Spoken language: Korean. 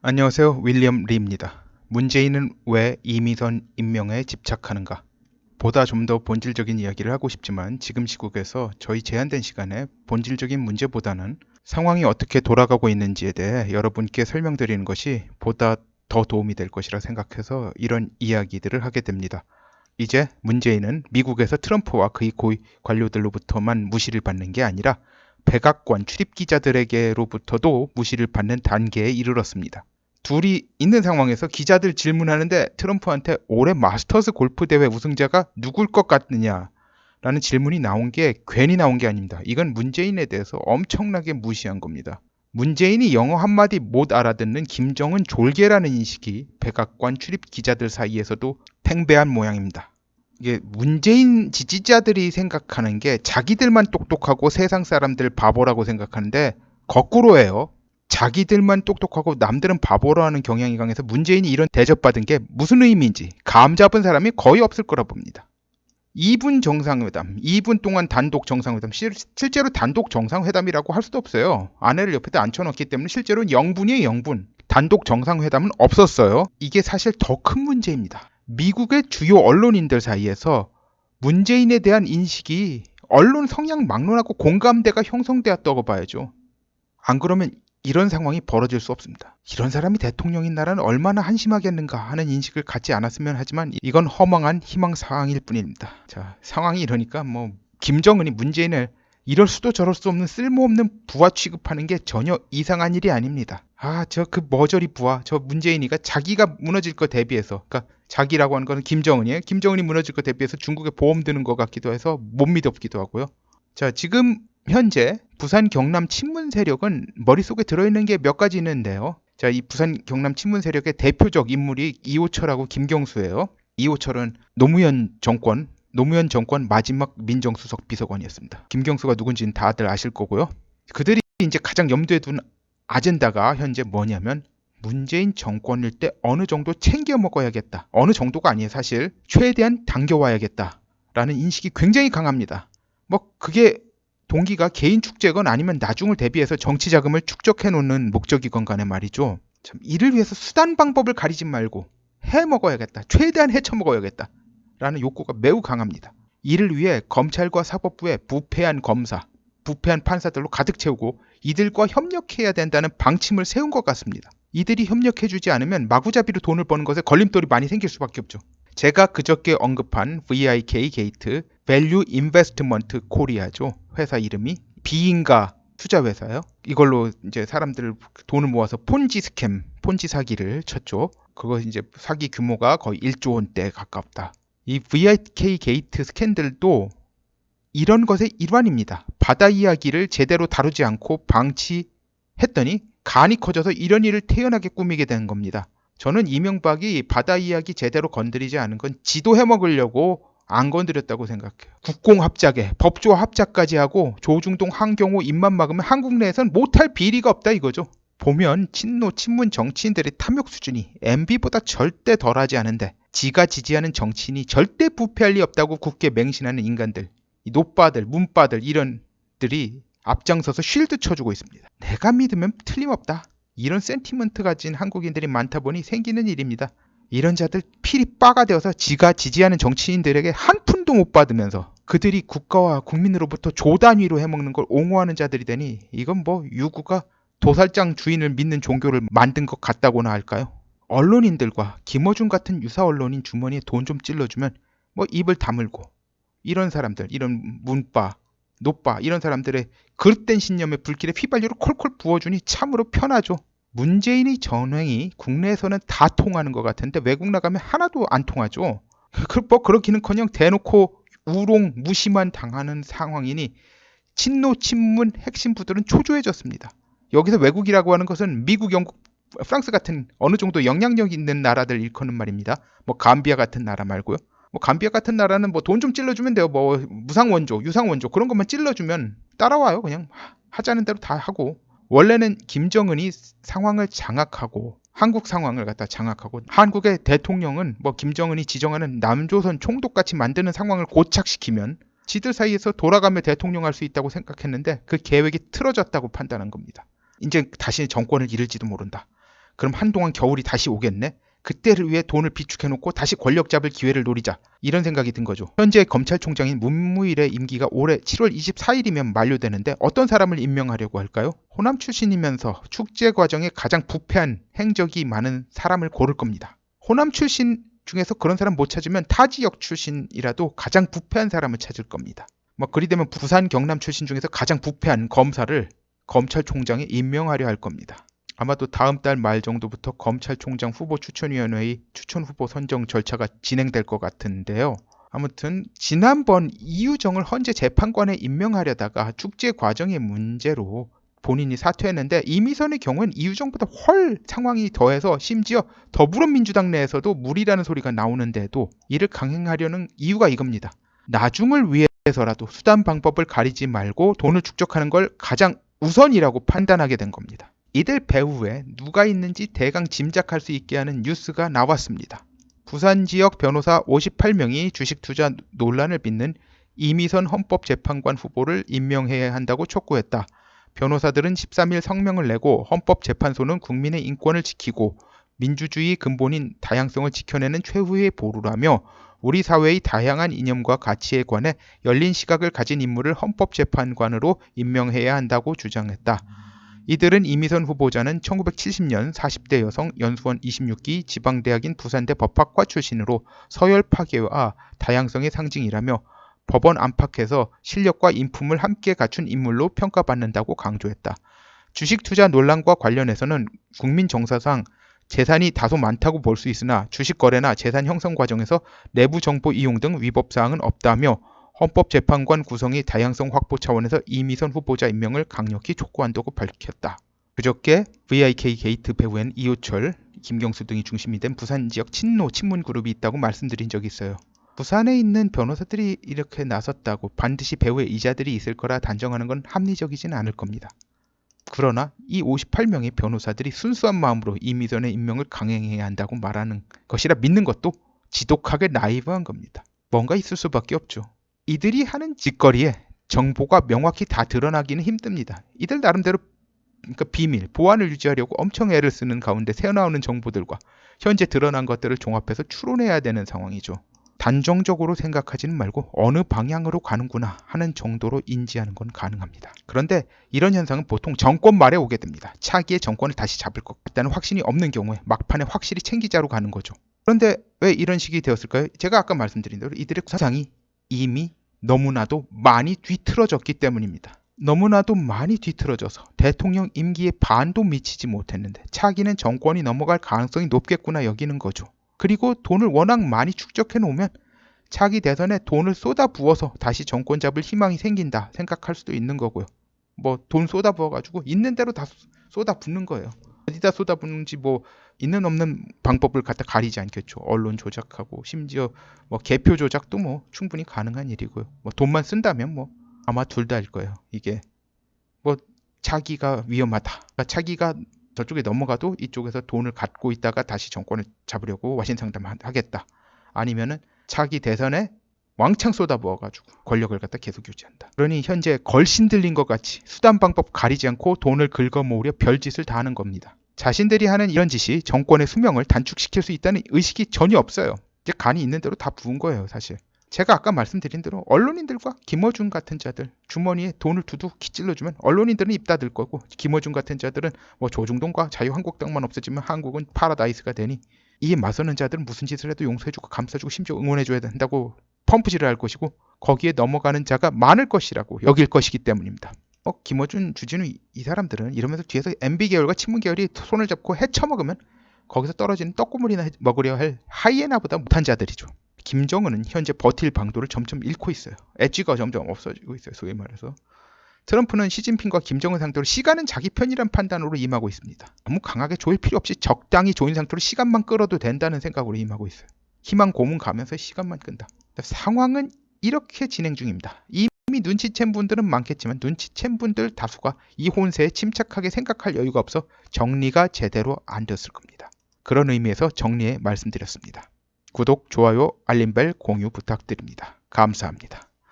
안녕하세요. 윌리엄 리입니다. 문재인은 왜 이미선 임명에 집착하는가? 보다 좀 더 본질적인 이야기를 하고 싶지만 지금 시국에서 저희 제한된 시간에 본질적인 문제보다는 상황이 어떻게 돌아가고 있는지에 대해 여러분께 설명드리는 것이 보다 더 도움이 될 것이라 생각해서 이런 이야기들을 하게 됩니다. 이제 문재인은 미국에서 트럼프와 그의 고위 관료들로부터만 무시를 받는 게 아니라 백악관 출입 기자들에게로부터도 무시를 받는 단계에 이르렀습니다. 둘이 있는 상황에서 기자들 질문하는데 트럼프한테 올해 마스터스 골프 대회 우승자가 누굴 것 같느냐 라는 질문이 나온 게 괜히 나온 게 아닙니다. 이건 문재인에 대해서 엄청나게 무시한 겁니다. 문재인이 영어 한마디 못 알아듣는 김정은 졸개라는 인식이 백악관 출입 기자들 사이에서도 팽배한 모양입니다. 이게 문재인 지지자들이 생각하는 게 자기들만 똑똑하고 세상 사람들 바보라고 생각하는데 거꾸로예요. 자기들만 똑똑하고 남들은 바보로 하는 경향이 강해서 문재인이 이런 대접받은 게 무슨 의미인지 감 잡은 사람이 거의 없을 거라 봅니다. 2분 정상회담, 2분 동안 단독 정상회담, 실제로 단독 정상회담이라고 할 수도 없어요. 아내를 옆에다 앉혀놓기 때문에 실제로 0분이에요, 0분. 단독 정상회담은 없었어요. 이게 사실 더 큰 문제입니다. 미국의 주요 언론인들 사이에서 문재인에 대한 인식이 언론 성향 막론하고 공감대가 형성되었다고 봐야죠. 안 그러면 이런 상황이 벌어질 수 없습니다. 이런 사람이 대통령인 나라는 얼마나 한심하겠는가 하는 인식을 갖지 않았으면 하지만 이건 허망한 희망사항일 뿐입니다. 자, 상황이 이러니까 김정은이 문재인을 이럴 수도 저럴 수 없는 쓸모없는 부하 취급하는 게 전혀 이상한 일이 아닙니다. 저 그 머저리 부하, 저 문재인이가 자기가 무너질 거 대비해서, 그러니까 자기라고 하는 거는 김정은이에요. 김정은이 무너질 거 대비해서 중국에 보험 드는 것 같기도 해서 못 믿었기도 하고요. 자, 지금 현재 부산 경남 친문 세력은 머릿속에 들어있는 게 몇 가지 있는데요. 자, 이 부산 경남 친문 세력의 대표적 인물이 이호철하고 김경수예요. 이호철은 노무현 정권 마지막 민정수석 비서관이었습니다. 김경수가 누군지는 다들 아실 거고요. 그들이 이제 가장 염두에 둔 아젠다가 현재 뭐냐면 문재인 정권일 때 어느 정도 챙겨 먹어야겠다. 어느 정도가 아니에요. 사실 최대한 당겨와야겠다라는 인식이 굉장히 강합니다. 그게 동기가 개인 축제건 아니면 나중을 대비해서 정치 자금을 축적해 놓는 목적이건 간에 말이죠. 참 이를 위해서 수단 방법을 가리지 말고 해 먹어야겠다. 최대한 헤쳐 먹어야겠다. 라는 욕구가 매우 강합니다. 이를 위해 검찰과 사법부에 부패한 검사, 부패한 판사들로 가득 채우고 이들과 협력해야 된다는 방침을 세운 것 같습니다. 이들이 협력해주지 않으면 마구잡이로 돈을 버는 것에 걸림돌이 많이 생길 수밖에 없죠. 제가 그저께 언급한 VIK 게이트, Value Investment Korea죠. 회사 이름이 비인가 투자회사예요. 이걸로 이제 사람들 돈을 모아서 폰지 스캠, 폰지 사기를 쳤죠. 그거 이제 사기 규모가 거의 1조 원대에 가깝다. 이 VIK 게이트 스캔들도 이런 것의 일환입니다. 바다 이야기를 제대로 다루지 않고 방치했더니 간이 커져서 이런 일을 태연하게 꾸미게 된 겁니다. 저는 이명박이 바다 이야기 제대로 건드리지 않은 건 지도해 먹으려고 안 건드렸다고 생각해요. 국공합작에 법조 합작까지 하고 조중동 한경호 입만 막으면 한국 내에선 못할 비리가 없다 이거죠. 보면 친노 친문 정치인들의 탐욕 수준이 MB보다 절대 덜하지 않은데 지가 지지하는 정치인이 절대 부패할 리 없다고 굳게 맹신하는 인간들, 이 노빠들, 문빠들 이런들이 앞장서서 쉴드 쳐주고 있습니다. 내가 믿으면 틀림없다. 이런 센티먼트 가진 한국인들이 많다 보니 생기는 일입니다. 이런 자들 필이 빠가 되어서 지가 지지하는 정치인들에게 한 푼도 못 받으면서 그들이 국가와 국민으로부터 조 단위로 해먹는 걸 옹호하는 자들이 되니 이건 유구가 도살장 주인을 믿는 종교를 만든 것 같다고나 할까요? 언론인들과 김어준 같은 유사 언론인 주머니에 돈 좀 찔러주면 입을 다물고 이런 사람들, 이런 문빠, 노빠 이런 사람들의 그릇된 신념의 불길에 휘발유를 콜콜 부어주니 참으로 편하죠. 문재인의 전횡이 국내에서는 다 통하는 것 같은데 외국 나가면 하나도 안 통하죠. 그렇기는커녕 대놓고 우롱 무시만 당하는 상황이니 친노 친문 핵심 부들은 초조해졌습니다. 여기서 외국이라고 하는 것은 미국, 영국, 프랑스 같은 어느 정도 영향력 있는 나라들 일컫는 말입니다. 감비아 같은 나라 말고요. 감비아 같은 나라는 돈 좀 찔러주면 돼요. 무상원조, 유상원조 그런 것만 찔러주면 따라와요. 그냥 하자는 대로 다 하고. 원래는 김정은이 상황을 장악하고 한국 상황을 갖다 장악하고 한국의 대통령은 김정은이 지정하는 남조선 총독같이 만드는 상황을 고착시키면 지들 사이에서 돌아가며 대통령 할 수 있다고 생각했는데 그 계획이 틀어졌다고 판단한 겁니다. 이제 다시 정권을 잃을지도 모른다. 그럼 한동안 겨울이 다시 오겠네? 그때를 위해 돈을 비축해놓고 다시 권력 잡을 기회를 노리자. 이런 생각이 든 거죠. 현재 검찰총장인 문무일의 임기가 올해 7월 24일이면 만료되는데 어떤 사람을 임명하려고 할까요? 호남 출신이면서 축제 과정에 가장 부패한 행적이 많은 사람을 고를 겁니다. 호남 출신 중에서 그런 사람 못 찾으면 타 지역 출신이라도 가장 부패한 사람을 찾을 겁니다. 그리 되면 부산 경남 출신 중에서 가장 부패한 검사를 검찰총장에 임명하려 할 겁니다. 아마도 다음 달 말 정도부터 검찰총장 후보 추천위원회의 추천 후보 선정 절차가 진행될 것 같은데요. 아무튼 지난번 이유정을 헌재 재판관에 임명하려다가 축제 과정의 문제로 본인이 사퇴했는데 이미선의 경우는 이유정보다 훨 상황이 더해서 심지어 더불어민주당 내에서도 무리라는 소리가 나오는데도 이를 강행하려는 이유가 이겁니다. 나중을 위해서라도 수단 방법을 가리지 말고 돈을 축적하는 걸 가장 우선이라고 판단하게 된 겁니다. 이들 배후에 누가 있는지 대강 짐작할 수 있게 하는 뉴스가 나왔습니다. 부산 지역 변호사 58명이 주식 투자 논란을 빚는 이미선 헌법재판관 후보를 임명해야 한다고 촉구했다. 변호사들은 13일 성명을 내고 헌법재판소는 국민의 인권을 지키고 민주주의 근본인 다양성을 지켜내는 최후의 보루라며 우리 사회의 다양한 이념과 가치에 관해 열린 시각을 가진 인물을 헌법재판관으로 임명해야 한다고 주장했다. 이들은 이미선 후보자는 1970년 40대 여성 연수원 26기 지방대학인 부산대 법학과 출신으로 서열 파괴와 다양성의 상징이라며 법원 안팎에서 실력과 인품을 함께 갖춘 인물로 평가받는다고 강조했다. 주식 투자 논란과 관련해서는 국민 정서상 재산이 다소 많다고 볼 수 있으나 주식 거래나 재산 형성 과정에서 내부 정보 이용 등 위법 사항은 없다며 헌법재판관 구성의 다양성 확보 차원에서 이미선 후보자 임명을 강력히 촉구한다고 밝혔다. 그저께 VIK 게이트 배후엔 이호철, 김경수 등이 중심이 된 부산 지역 친노 친문 그룹이 있다고 말씀드린 적이 있어요. 부산에 있는 변호사들이 이렇게 나섰다고 반드시 배후에 이자들이 있을 거라 단정하는 건 합리적이진 않을 겁니다. 그러나 이 58명의 변호사들이 순수한 마음으로 이미선의 임명을 강행해야 한다고 말하는 것이라 믿는 것도 지독하게 나이브한 겁니다. 뭔가 있을 수밖에 없죠. 이들이 하는 짓거리에 정보가 명확히 다 드러나기는 힘듭니다. 이들 나름대로 비밀, 보안을 유지하려고 엄청 애를 쓰는 가운데 새어나오는 정보들과 현재 드러난 것들을 종합해서 추론해야 되는 상황이죠. 단정적으로 생각하지는 말고 어느 방향으로 가는구나 하는 정도로 인지하는 건 가능합니다. 그런데 이런 현상은 보통 정권 말에 오게 됩니다. 차기에 정권을 다시 잡을 것 같다는 확신이 없는 경우에 막판에 확실히 챙기자로 가는 거죠. 그런데 왜 이런 식이 되었을까요? 제가 아까 말씀드린 대로 이들의 구상이 이미 너무나도 많이 뒤틀어졌기 때문입니다. 너무나도 많이 뒤틀어져서 대통령 임기에 반도 미치지 못했는데 차기는 정권이 넘어갈 가능성이 높겠구나 여기는 거죠. 그리고 돈을 워낙 많이 축적해 놓으면 차기 대선에 돈을 쏟아 부어서 다시 정권 잡을 희망이 생긴다 생각할 수도 있는 거고요. 돈 쏟아 부어가지고 있는 대로 다 쏟아 붓는 거예요. 어디다 쏟아 붓는지 있는 없는 방법을 갖다 가리지 않겠죠. 언론 조작하고 심지어 개표 조작도 충분히 가능한 일이고요. 돈만 쓴다면 아마 둘 다일 거예요. 이게 차기가 위험하다. 그러니까 차기가 저쪽에 넘어가도 이쪽에서 돈을 갖고 있다가 다시 정권을 잡으려고 와신 상담하겠다. 아니면은 차기 대선에 왕창 쏟아부어가지고 권력을 갖다 계속 유지한다. 그러니 현재 걸신 들린 것 같이 수단 방법 가리지 않고 돈을 긁어모으려 별짓을 다 하는 겁니다. 자신들이 하는 이런 짓이 정권의 수명을 단축시킬 수 있다는 의식이 전혀 없어요. 이제 간이 있는 대로 다 부은 거예요, 사실. 제가 아까 말씀드린 대로 언론인들과 김어준 같은 자들 주머니에 돈을 두둑 찔러주면 언론인들은 입 닫을 거고 김어준 같은 자들은 조중동과 자유한국당만 없어지면 한국은 파라다이스가 되니 이에 맞서는 자들은 무슨 짓을 해도 용서해주고 감싸주고 심지어 응원해줘야 된다고 펌프질을 할 것이고 거기에 넘어가는 자가 많을 것이라고 여길 것이기 때문입니다. 김어준, 주진우 이 사람들은 이러면서 뒤에서 MB계열과 친문계열이 손을 잡고 헤쳐먹으면 거기서 떨어지는 떡고물이나 먹으려 할 하이에나보다 못한 자들이죠. 김정은은 현재 버틸 방도를 점점 잃고 있어요. 엣지가 점점 없어지고 있어요. 소위 말해서. 트럼프는 시진핑과 김정은 상대로 시간은 자기 편이란 판단으로 임하고 있습니다. 너무 강하게 조일 필요 없이 적당히 조인 상태로 시간만 끌어도 된다는 생각으로 임하고 있어요. 희망 고문 가면서 시간만 끈다. 상황은 이렇게 진행 중입니다. 이미 눈치챈 분들은 많겠지만 눈치챈 분들 다수가 이 혼세에 침착하게 생각할 여유가 없어 정리가 제대로 안 됐을 겁니다. 그런 의미에서 정리해 말씀드렸습니다. 구독, 좋아요, 알림벨, 공유 부탁드립니다. 감사합니다.